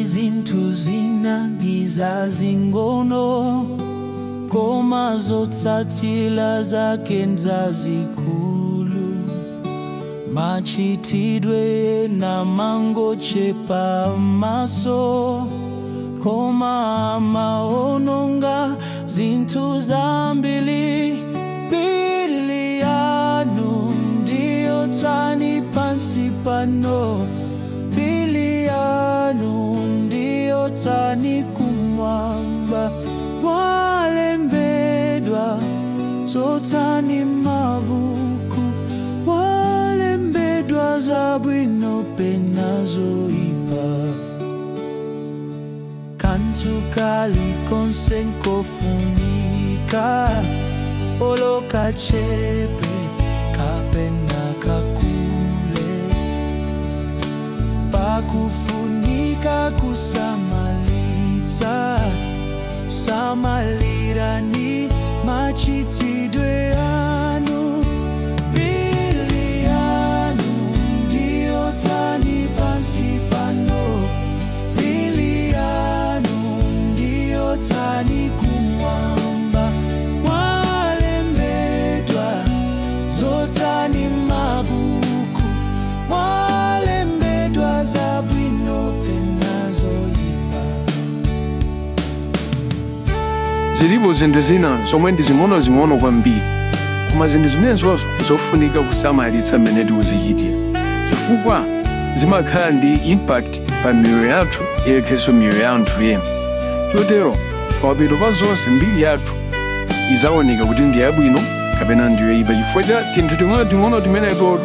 pali zinthu zina ndizazingono koma zotsatira zake nzazikulu. Machitidwe na mangochepa maso koma amaononga zinthu zambiri. Pili yanu ndiyo tani pansi pano, pili yanu ndiyo tani kumwamba. Walembedwa zotani mabuku, walembedwa zabwino pena zoipa. Kantu kalikonse nkofunika, olo kachepe kapena kakule. Pakufunika kusamalitsa, samalirani machitidwe anu. Pili yanu ndiyo tani pansi pano, pili yanu ndiyo tani kumwamba. Walembedwa zotani mabuku, walembedwa zabwino pena zoipa. Zilipo zinthu zina zomwe ndi zing'ono kwambiri, koma zinthu zimenezo zofunika kusamalitsa mmene tikuzichitira, chifukwa zimakhala ndi impact pa miyoyo yathu yekhenso miyoyo ya anthu ena. Chotero pamapeto pa zonse mbiri yathu izaoneka kuti ndi yabwino kapena ndi yoyipa, chifukwa cha tinthu ting'ono timeneto